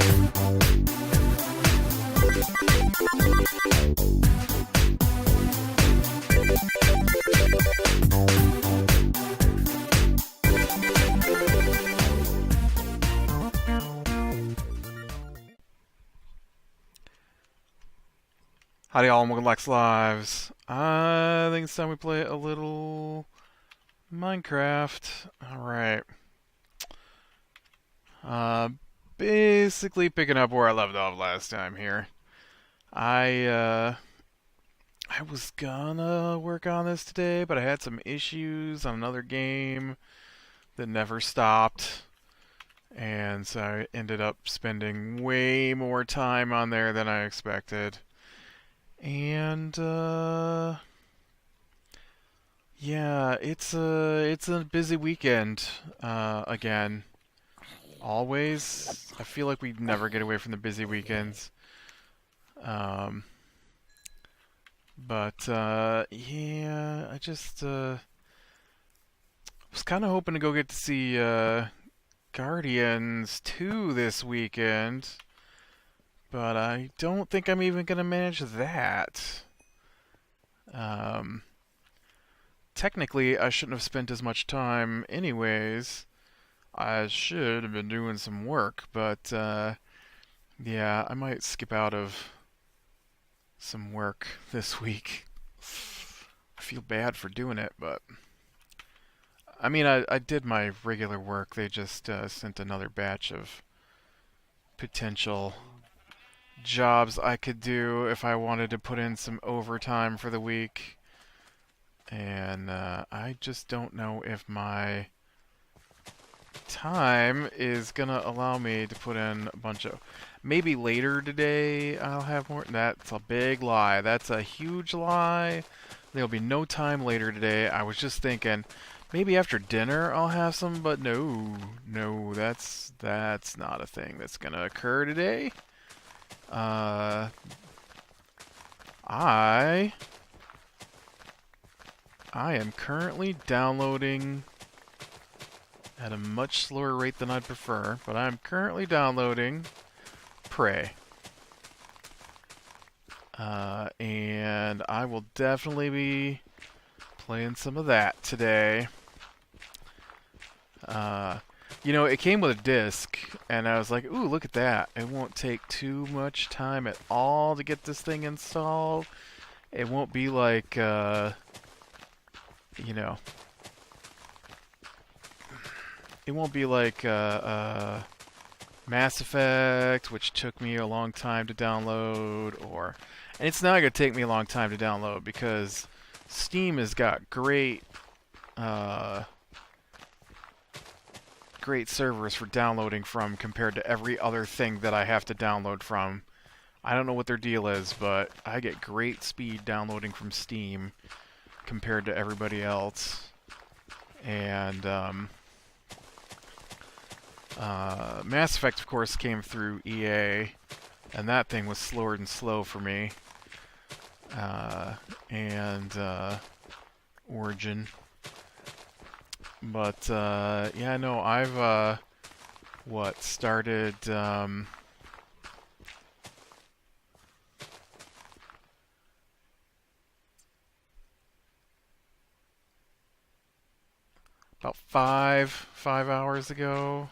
Howdy all, and welcome to Lex Lives. I think it's time we play a little Minecraft. Alright. Basically picking up where I left off last time here. I was gonna work on this today, but I had some issues on another game that never stopped. And so I ended up spending way more time on there than I expected. And yeah, it's a busy weekend again. Always, I feel like we never get away from the busy weekends. Um, but yeah, I just was kind of hoping to go get to see Guardians 2 this weekend, but I don't think I'm even gonna manage that. Um, Technically, I shouldn't have spent as much time anyways. I should have been doing some work, but yeah, I might skip out of some work this week. I feel bad for doing it, but I mean, I did my regular work. They just sent another batch of potential jobs I could do if I wanted to put in some overtime for the week. And I just don't know if my time is gonna allow me to put in a bunch of... Maybe later today I'll have more. That's a big lie. That's a huge lie. There'll be no time later today. I was just thinking maybe after dinner I'll have some, but no, that's not a thing that's gonna occur today. I am currently downloading at a much slower rate than I'd prefer, but I'm currently downloading Prey. And I will definitely be playing some of that today. You know, it came with a disc, and I was like, ooh, look at that. It won't take too much time at all to get this thing installed. It won't be like, you know, it won't be like Mass Effect, which took me a long time to download, and it's not going to take me a long time to download because Steam has got great servers for downloading from compared to every other thing that I have to download from. I don't know what their deal is, but I get great speed downloading from Steam compared to everybody else. And Mass Effect, of course, came through EA, and that thing was slower and slow for me. And Origin. But, yeah, no, I've, started, about five hours ago.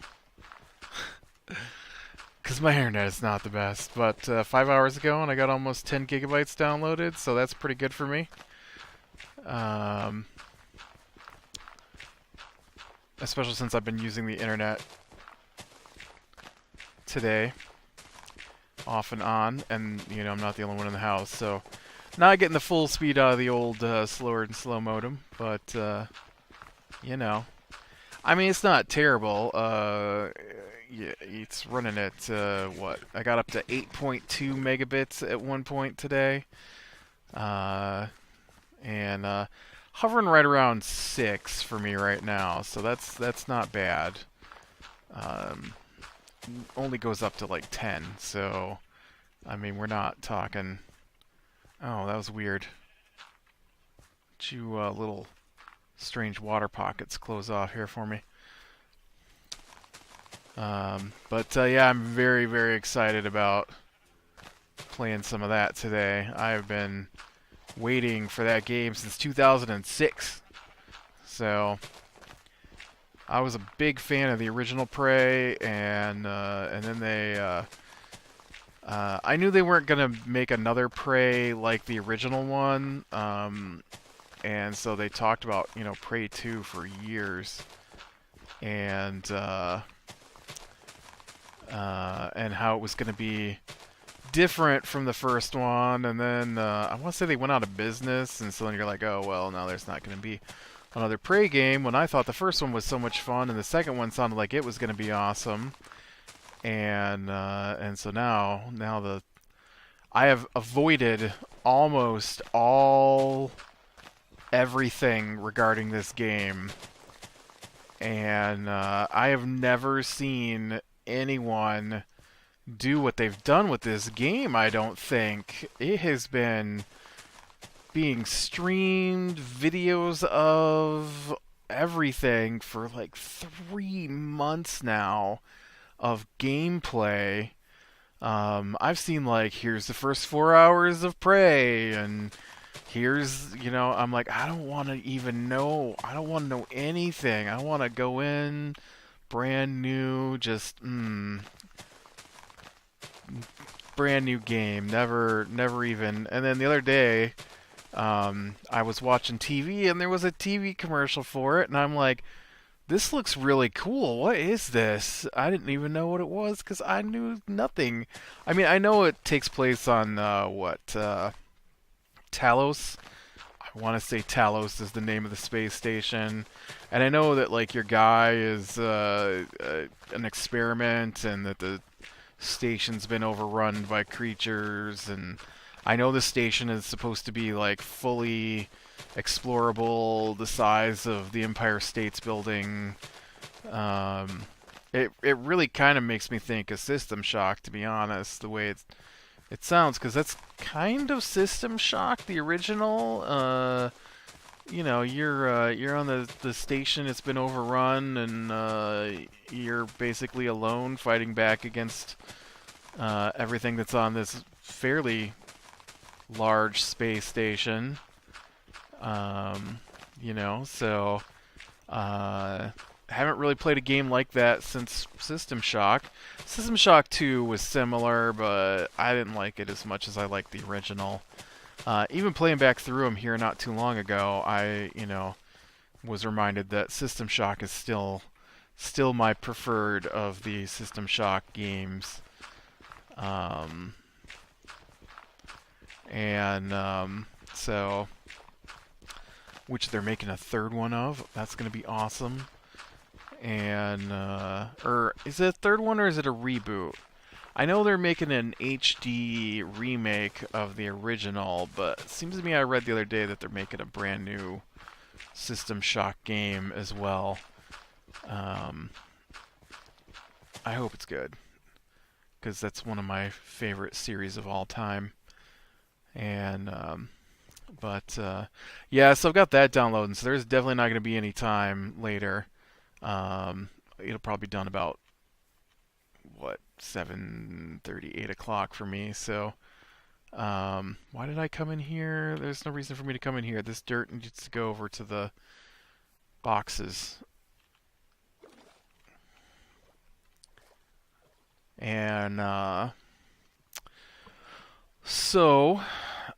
Because my internet is not the best, but 5 hours ago, and I got almost 10 gigabytes downloaded, so that's pretty good for me. Especially since I've been using the internet today, off and on, and, you know, I'm not the only one in the house, so not getting the full speed out of the old slower and slow modem, but, you know. I mean, it's not terrible. Yeah, it's running at, what? I got up to 8.2 megabits at one point today. And hovering right around 6 for me right now, so that's not bad. Only goes up to like 10, so I mean, we're not talking... Oh, that was weird. You little strange water pockets close off here for me. But yeah, I'm very, very excited about playing some of that today. I've been waiting for that game since 2006. So I was a big fan of the original Prey, and then I knew they weren't gonna make another Prey like the original one, and so they talked about Prey 2 for years, and and how it was gonna be different from the first one, and then I want to say they went out of business, and so then you're like, oh well, now there's not gonna be another Prey game. When I thought the first one was so much fun, and the second one sounded like it was gonna be awesome. And so now I have avoided almost all everything regarding this game, and I have never seen anyone do what they've done with this game. I don't think it has been being streamed, videos of everything for like 3 months now of gameplay. I've seen like, here's the first 4 hours of Prey, and here's, I'm like, I don't want to even know. I don't want to know anything. I want to go in brand new, just brand new game. Never even. And then the other day, I was watching TV and there was a TV commercial for it, and I'm like, this looks really cool. What is this? I didn't even know what it was because I knew nothing. I mean, I know it takes place on Talos. I want to say Talos is the name of the space station, and I know that like your guy is an experiment, and that the station's been overrun by creatures, and I know the station is supposed to be like fully explorable, the size of the Empire State's Building. It really kind of makes me think of System Shock, to be honest, the way it sounds, because that's kind of System Shock, the original. You're on the station. It's been overrun, and you're basically alone fighting back against everything that's on this fairly large space station. So haven't really played a game like that since System Shock. System Shock 2 was similar, but I didn't like it as much as I liked the original. Even playing back through them here not too long ago, I, was reminded that System Shock is still my preferred of the System Shock games. So, which they're making a third one of. That's going to be awesome. And, or is it a third one or is it a reboot? I know they're making an HD remake of the original, but it seems to me I read the other day that they're making a brand new System Shock game as well. I hope it's good, because that's one of my favorite series of all time. And, yeah, so I've got that downloading, so there's definitely not going to be any time later. It'll probably be done about, 7:30, 8 o'clock for me, so, why did I come in here? There's no reason for me to come in here. This dirt needs to go over to the boxes. And, so,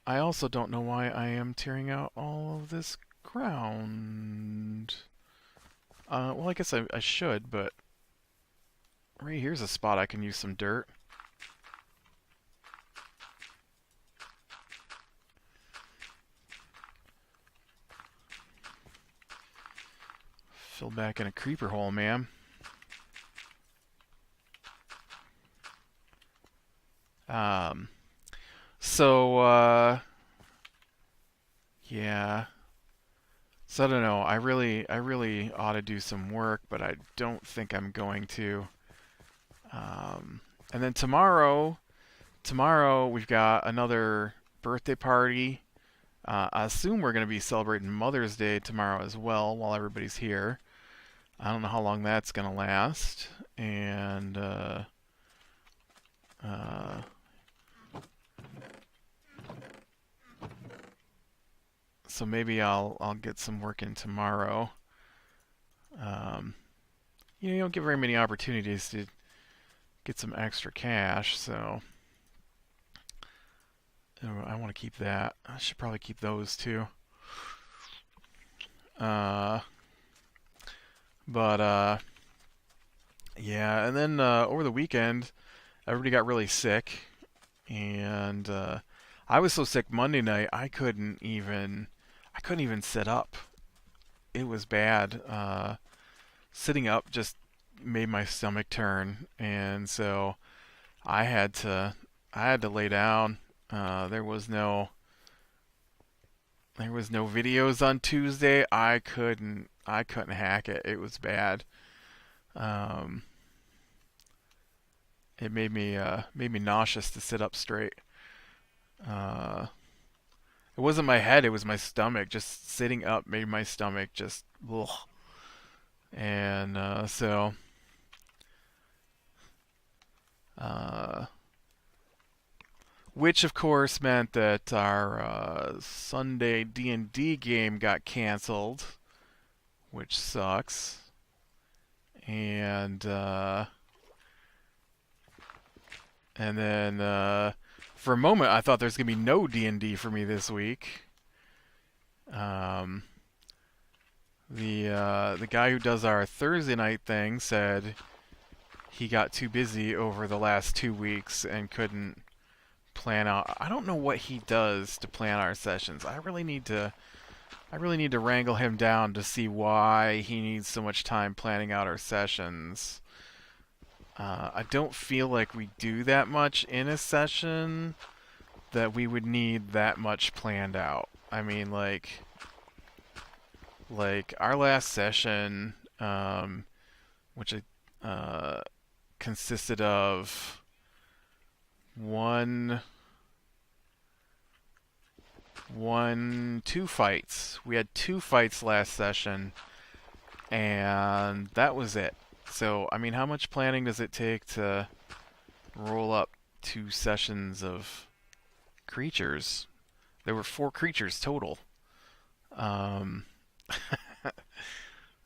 I also don't know why I am tearing out all of this ground. Well, I guess I should, but right here's a spot I can use some dirt. Fill back in a creeper hole, man. Yeah. So I don't know. I really ought to do some work, but I don't think I'm going to. And then tomorrow we've got another birthday party. I assume we're going to be celebrating Mother's Day tomorrow as well while everybody's here. I don't know how long that's going to last. and uh, so maybe I'll get some work in tomorrow. Um, you don't get very many opportunities to get some extra cash, so I want to keep that. I should probably keep those too. Uh, but yeah, and then over the weekend, everybody got really sick, and I was so sick Monday night I couldn't even sit up. It was bad. Sitting up just made my stomach turn, and so I had to I had to lay down. There was no videos on Tuesday. I couldn't hack it. It was bad. Um, it made me nauseous to sit up straight. Uh, it wasn't my head. It was my stomach. Just sitting up made my stomach just ugh. And uh, which of course meant that our Sunday D&D game got canceled, which sucks. And then for a moment I thought there's gonna be no D&D for me this week. Um, the guy who does our Thursday night thing said he got too busy over the last 2 weeks and couldn't plan out. I don't know what he does to plan our sessions. I really need to wrangle him down to see why he needs so much time planning out our sessions. I don't feel like we do that much in a session that we would need that much planned out. I mean, like our last session, which consisted of one, two fights. We had 2 fights last session, and that was it. So, I mean, how much planning does it take to roll up 2 sessions of creatures? There were 4 creatures total. Um,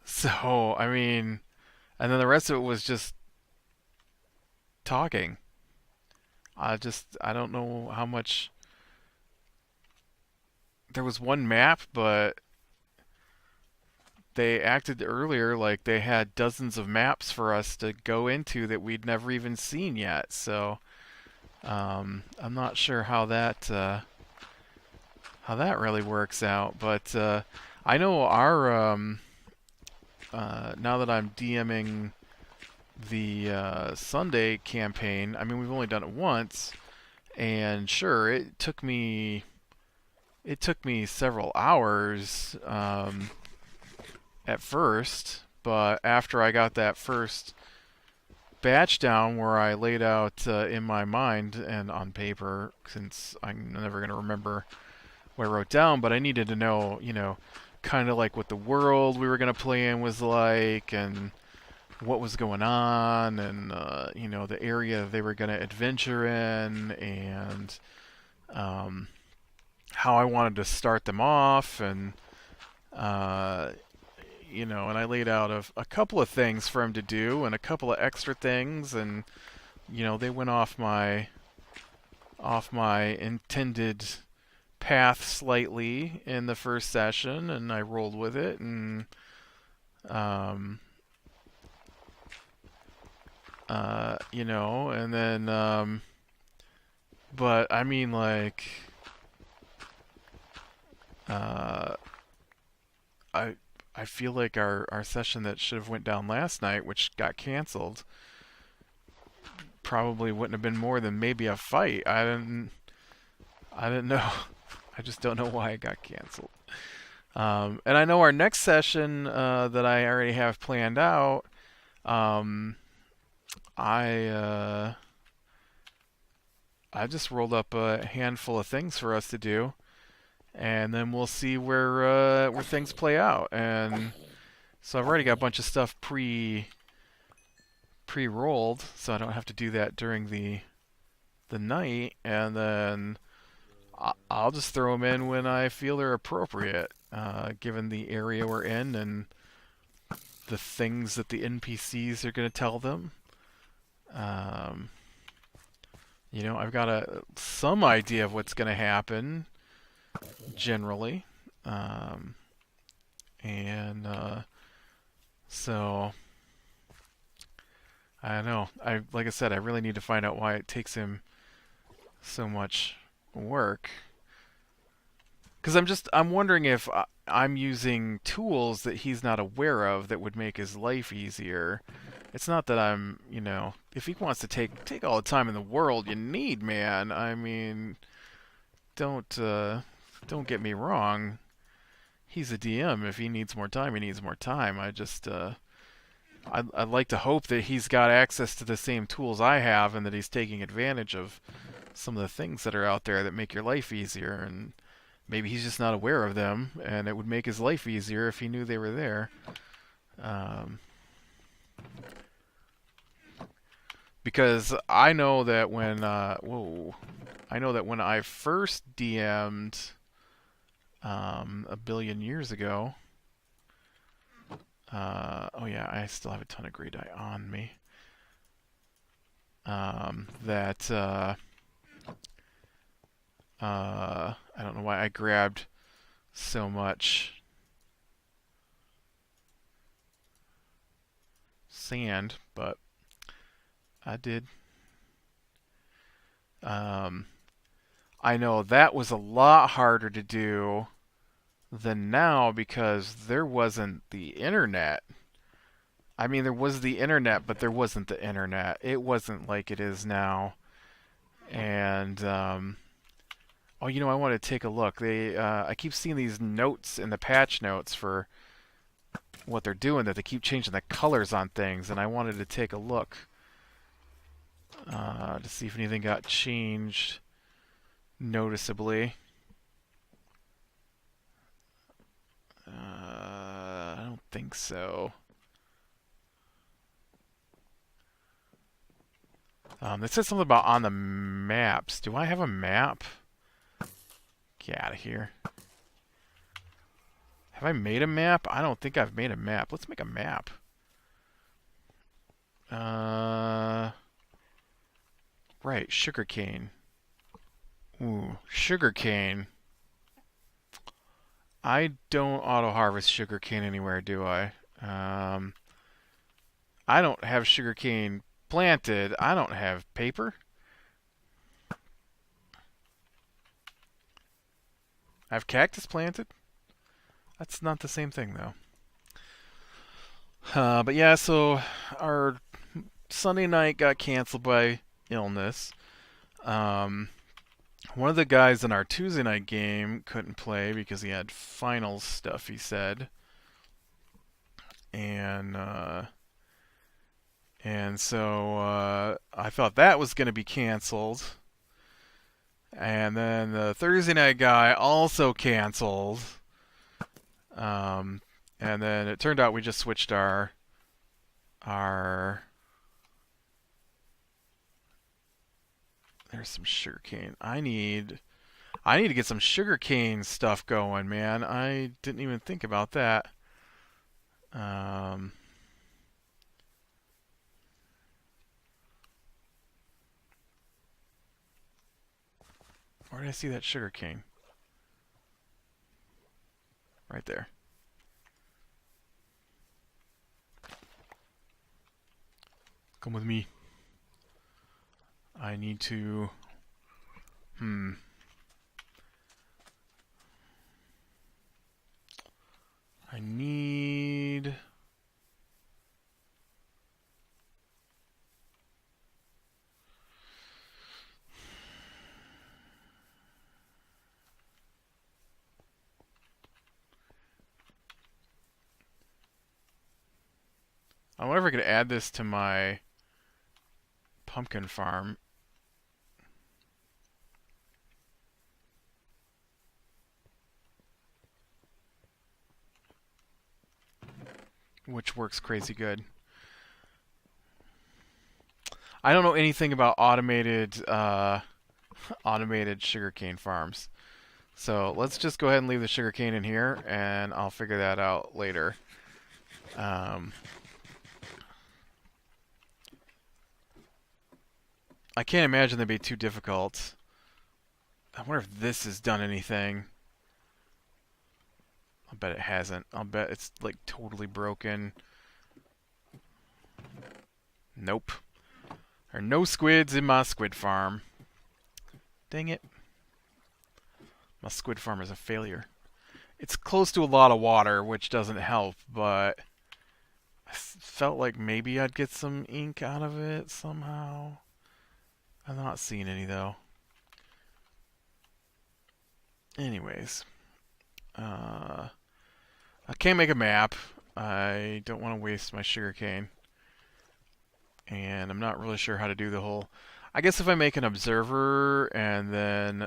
so, I mean, and then the rest of it was just talking. I don't know how much. There was one map, but they acted earlier like they had dozens of maps for us to go into that we'd never even seen yet. So I'm not sure how that really works out. But I know our now that I'm DMing the Sunday campaign. I mean, we've only done it once, and sure, it took me several hours at first, but after I got that first batch down where I laid out in my mind and on paper, since I'm never going to remember what I wrote down, but I needed to know, kind of like what the world we were going to play in was like, and what was going on, and the area they were going to adventure in, and how I wanted to start them off, and and I laid out a couple of things for him to do, and a couple of extra things, and they went off my intended path slightly in the first session, and I rolled with it, and and then but I mean, like, I I feel like our session that should have went down last night, which got canceled, probably wouldn't have been more than maybe a fight. I didn't know. I just don't know why it got canceled. And I know our next session that I already have planned out. I I just rolled up a handful of things for us to do, and then we'll see where things play out. And so I've already got a bunch of stuff pre-rolled, so I don't have to do that during the night, and then I'll just throw them in when I feel they're appropriate, given the area we're in and the things that the NPCs are going to tell them. Um, I've got some idea of what's going to happen generally, um, and so I don't know. Like I said, I really need to find out why it takes him so much work. Because I'm wondering if I'm using tools that he's not aware of that would make his life easier. It's not that if he wants to take all the time in the world you need, man. I mean, don't get me wrong. He's a DM. If he needs more time, he needs more time. I'd like to hope that he's got access to the same tools I have, and that he's taking advantage of some of the things that are out there that make your life easier. And maybe he's just not aware of them, and it would make his life easier if he knew they were there. Because I know that when I first DM'd a billion years ago. Oh yeah, I still have a ton of gray dye on me. I don't know why I grabbed so much sand, but I did. I know that was a lot harder to do than now because there wasn't the internet. I mean, there was the internet, but there wasn't the internet. It wasn't like it is now. And oh, I want to take a look. I keep seeing these notes in the patch notes for what they're doing, that they keep changing the colors on things, and I wanted to take a look to see if anything got changed noticeably. I don't think so. It says something about on the maps. Do I have a map? Get out of here. Have I made a map? I don't think I've made a map. Let's make a map. Right, sugarcane. Ooh, sugarcane. I don't auto-harvest sugarcane anywhere, do I? I don't have sugarcane planted. I don't have paper. I have cactus planted. That's not the same thing, though. But yeah, so our Sunday night got canceled by illness. One of the guys in our Tuesday night game couldn't play because he had finals stuff, he said. And so I thought that was going to be canceled. And then the Thursday night guy also canceled. And then it turned out we just switched our there's some sugarcane. I need to get some sugarcane stuff going, man. I didn't even think about that. Where did I see that sugarcane? Right there. Come with me. I need to... I need... I wonder if I could add this to my pumpkin farm. Which works crazy good. I don't know anything about automated sugarcane farms. So let's just go ahead and leave the sugarcane in here, and I'll figure that out later. Um, I can't imagine that'd be too difficult. I wonder if this has done anything. I'll bet it hasn't. I'll bet it's like totally broken. Nope. There are no squids in my squid farm. Dang it. My squid farm is a failure. It's close to a lot of water, which doesn't help, but I felt like maybe I'd get some ink out of it somehow. I'm not seeing any, though. Anyways. I can't make a map. I don't want to waste my sugarcane. And I'm not really sure how to do the whole... I guess if I make an observer and then...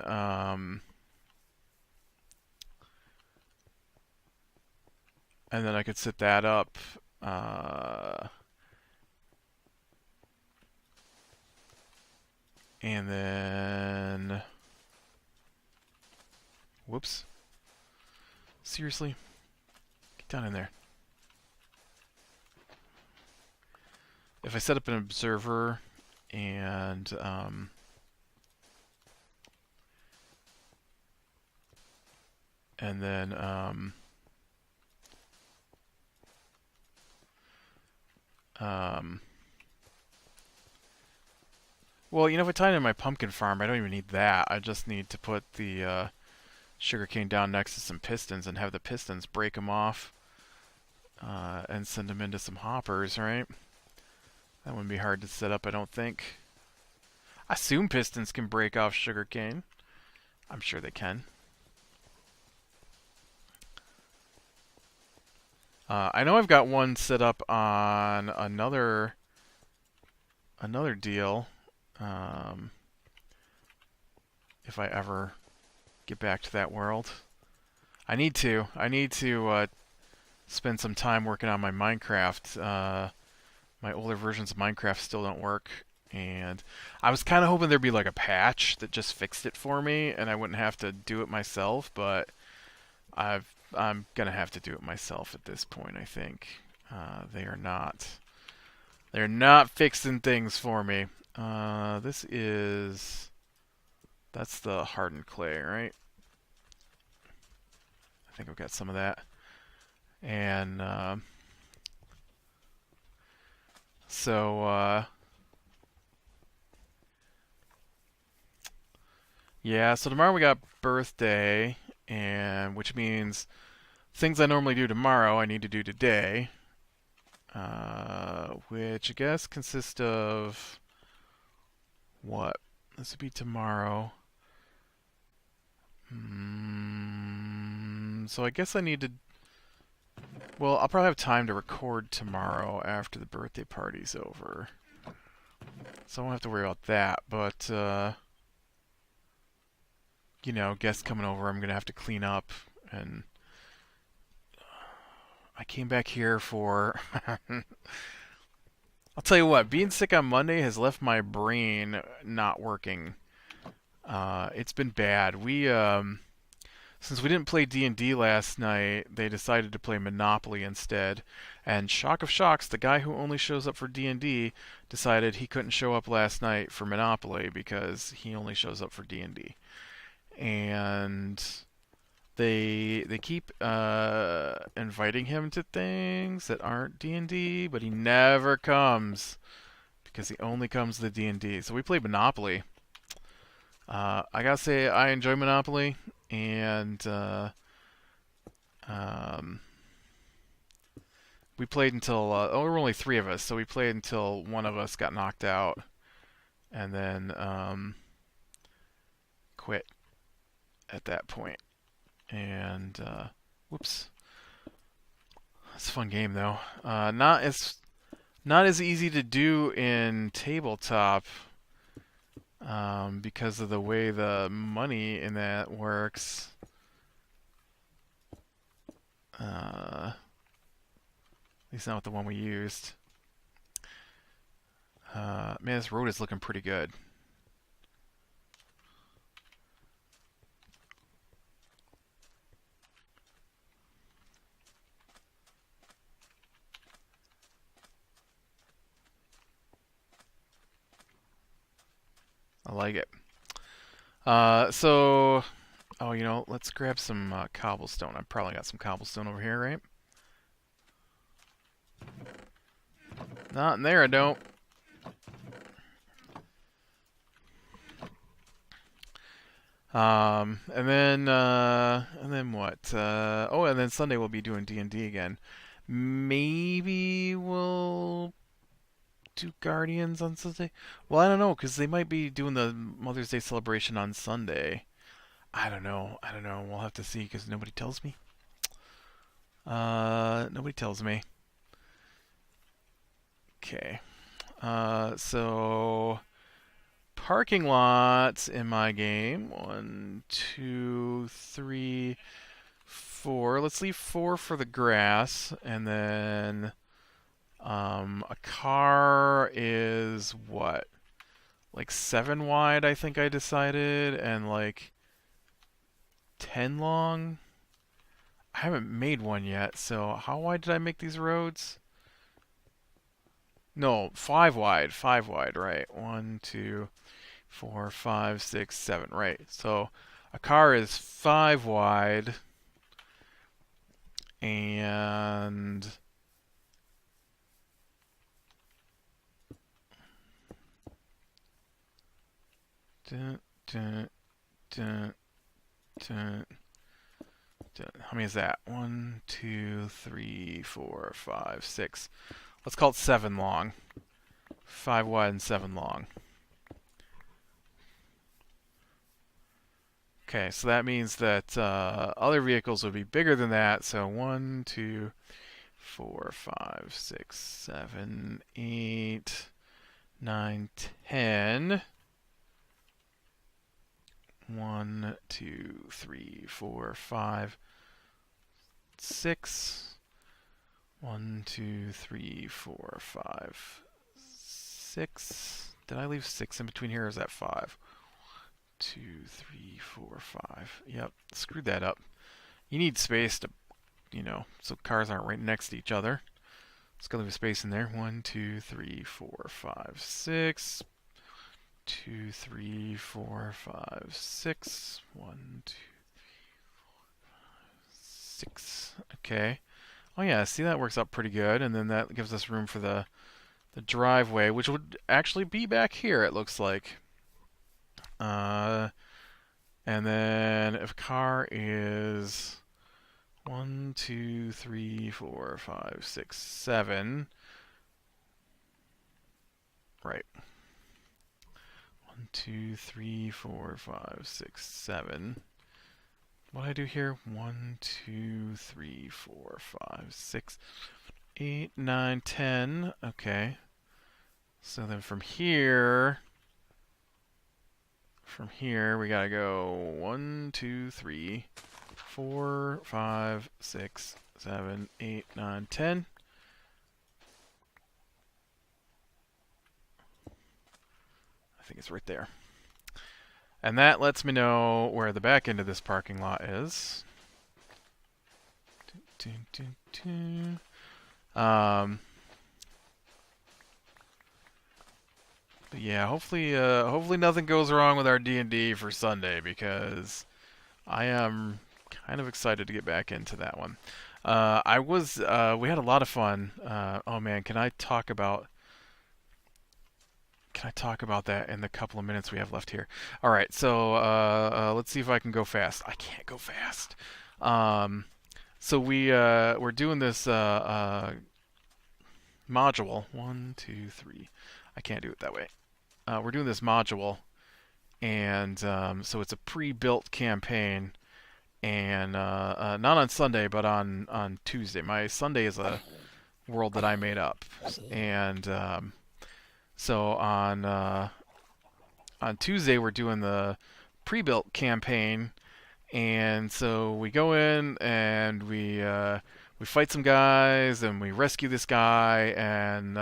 and then I could set that up. And then... Whoops. Seriously? Get down in there. If I set up an observer and then well, you know, if I tie it in my pumpkin farm, I don't even need that. I just need to put the sugarcane down next to some pistons and have the pistons break them off and send them into some hoppers, right? That wouldn't be hard to set up, I don't think. I assume pistons can break off sugarcane. I'm sure they can. I know I've got one set up on another deal. If I ever get back to that world, I need to. Spend some time working on my Minecraft. My older versions of Minecraft still don't work, and I was kind of hoping there'd be like a patch that just fixed it for me, and I wouldn't have to do it myself. But I'm gonna have to do it myself at this point. I think they are not. They're not fixing things for me. This is. That's the hardened clay, right? I think I've got some of that. And so yeah, so tomorrow we got birthday, and which means things I normally do tomorrow I need to do today, which I guess consist of what? This would be tomorrow. So I guess I need to. Well, I'll probably have time to record tomorrow after the birthday party's over, so I won't have to worry about that. But you know, guests coming over, I'm gonna have to clean up, and I came back here for. I'll tell you what, being sick on Monday has left my brain not working. It's been bad. Since we didn't play D&D last night, they decided to play Monopoly instead. And shock of shocks, the guy who only shows up for D&D decided he couldn't show up last night for Monopoly because he only shows up for D&D. And they keep inviting him to things that aren't D&D, but he never comes because he only comes to the D&D. So we played Monopoly. I gotta say, I enjoy Monopoly, and we played until there were only three of us, so we played until one of us got knocked out, and then quit at that point. And whoops, it's a fun game though. Not as easy to do in tabletop. Because of the way the money in that works. At least not with the one we used. Man, this road is looking pretty good. I like it. So, oh, let's grab some cobblestone. I've probably got some cobblestone over here, right? Not in there, I don't. And then what? Oh, and then Sunday we'll be doing D&D again. Maybe we'll do Guardians on Sunday. Well, I don't know, because they might be doing the Mother's Day celebration on Sunday. I don't know. We'll have to see, because nobody tells me. Nobody tells me. Okay. So parking lots in my game. 1, 2, 3, 4. Let's leave 4 for the grass, and then a car is what? Like 7 wide, I think I decided, and like 10 long. I haven't made one yet, so how wide did I make these roads? No, 5 wide. 5 wide, right. 1, 2, 4, 5, 6, 7, right. So a car is 5 wide, and dun, dun, dun, dun, dun. How many is that? 1, 2, 3, 4, 5, 6. Let's call it 7 long. 5 wide and 7 long. Okay, so that means that other vehicles would be bigger than that. So 1, 2, 4, 5, 6, 7, 8, 9, 10. 1, 2, 3, 4, 5, 6. 1, 2, 3, 4, 5, 6. Did I leave 6 in between here, or is that 5? 2, 3, 4, 5. Yep, screwed that up. You need space to, so cars aren't right next to each other. Let's go leave a space in there. 1, 2, 3, 4, 5, 6. 2, 3, 4, 5, 6. 1, 2, 6. Okay. Oh yeah, see, that works out pretty good, and then that gives us room for the driveway, which would actually be back here, it looks like. And then if a car is 1, 2, 3, 4, 5, 6, 7. Right. 1, 2, 3, 4, 5, 6, 7. What do I do here? 1, 2, 3, 4, 5, 6, 8, 9, 10. Okay. So then from here we gotta go 1, 2, 3, 4, 5, 6, 7, 8, 9, 10. I think it's right there. And that lets me know where the back end of this parking lot is. But yeah, hopefully nothing goes wrong with our D&D for Sunday, because I am kind of excited to get back into that one. We had a lot of fun. Oh man, can I talk about that in the couple of minutes we have left here? All right, so let's see if I can go fast. I can't go fast. So we're doing this module. 1, 2, 3. I can't do it that way. We're doing this module, and so it's a pre-built campaign, and not on Sunday, but on Tuesday. My Sunday is a world that I made up, and so on Tuesday we're doing the pre-built campaign, and so we go in and we fight some guys, and we rescue this guy, and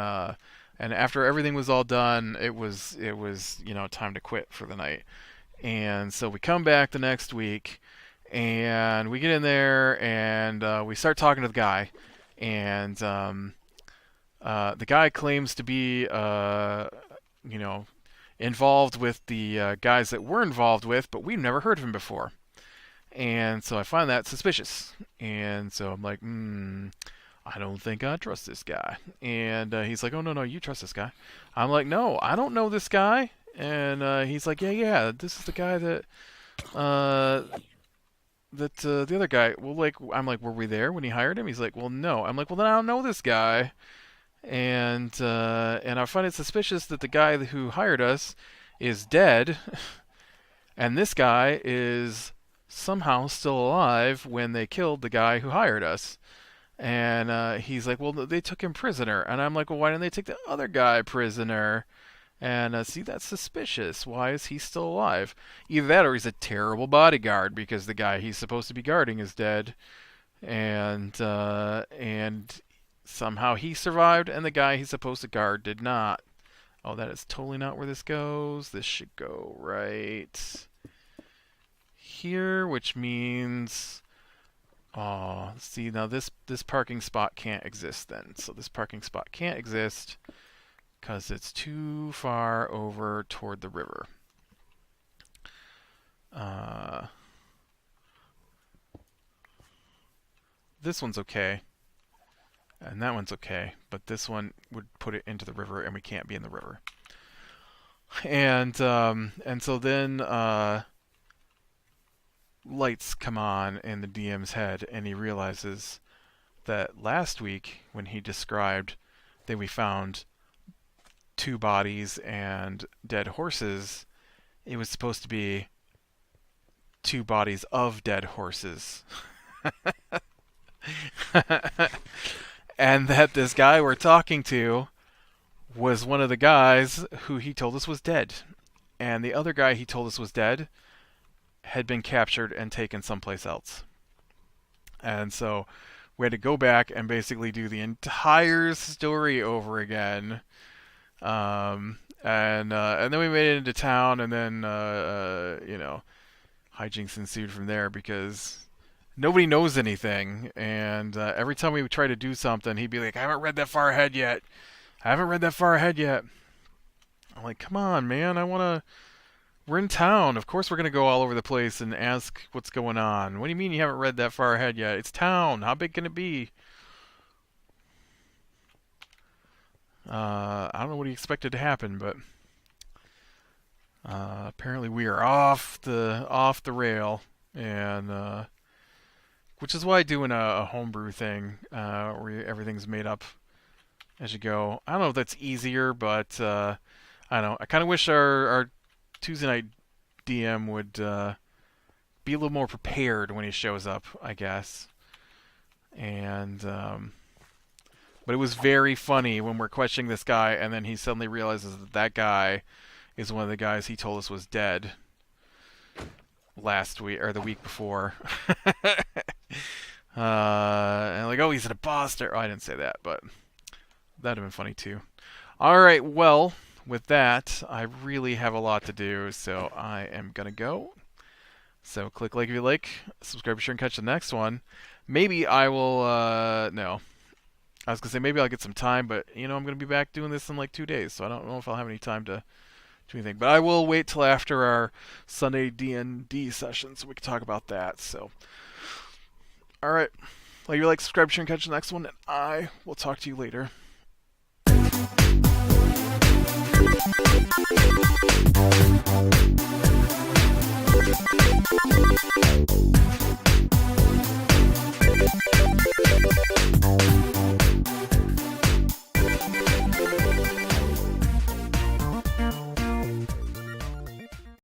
And after everything was all done, it was time to quit for the night. And so we come back the next week, and we get in there, and we start talking to the guy, and the guy claims to be you know involved with the guys that we're involved with, but we've never heard of him before. And so I find that suspicious. And so I'm like, I don't think I trust this guy. And he's like, oh, no, you trust this guy. I'm like, no, I don't know this guy. And he's like, yeah, this is the guy uh, that the other guy. Well, like, I'm like, were we there when he hired him? He's like, well, no. I'm like, well, then I don't know this guy. And I find it suspicious that the guy who hired us is dead, and this guy is somehow still alive when they killed the guy who hired us. And he's like, well, they took him prisoner. And I'm like, well, why didn't they take the other guy prisoner? And see, that's suspicious. Why is he still alive? Either that or he's a terrible bodyguard because the guy he's supposed to be guarding is dead. And somehow he survived and the guy he's supposed to guard did not. Oh, that is totally not where this goes. This should go right here, which means, oh, see, now this parking spot can't exist then. So this parking spot can't exist because it's too far over toward the river. This one's okay, and that one's okay, but this one would put it into the river, and we can't be in the river. And so then lights come on in the DM's head, and he realizes that last week when he described that we found 2 bodies and dead horses, it was supposed to be 2 bodies of dead horses. And that this guy we're talking to was one of the guys who he told us was dead. And the other guy he told us was dead had been captured and taken someplace else. And so we had to go back and basically do the entire story over again. And then we made it into town, and then hijinks ensued from there because nobody knows anything. And every time we would try to do something, he'd be like, "I haven't read that far ahead yet. I haven't read that far ahead yet." I'm like, "Come on, man! We're in town. Of course, we're gonna go all over the place and ask what's going on. What do you mean you haven't read that far ahead yet? It's town. How big can it be?" I don't know what he expected to happen, but apparently we are off the rail, and which is why doing a homebrew thing where everything's made up as you go. I don't know if that's easier, but I don't know. I kind of wish our Tuesday night DM would be a little more prepared when he shows up, I guess. And but it was very funny when we're questioning this guy, and then he suddenly realizes that guy is one of the guys he told us was dead last week or the week before. And like, oh, he's an imposter. Oh, I didn't say that, but that'd have been funny too. All right, well, with that, I really have a lot to do, so I am gonna go. So click like if you like, subscribe, be sure and catch the next one. Maybe I will. No, I was gonna say maybe I'll get some time, but I'm gonna be back doing this in like 2 days, so I don't know if I'll have any time to do anything. But I will wait till after our Sunday D&D session so we can talk about that. So, all right, like you like, subscribe, share, and catch the next one, and I will talk to you later.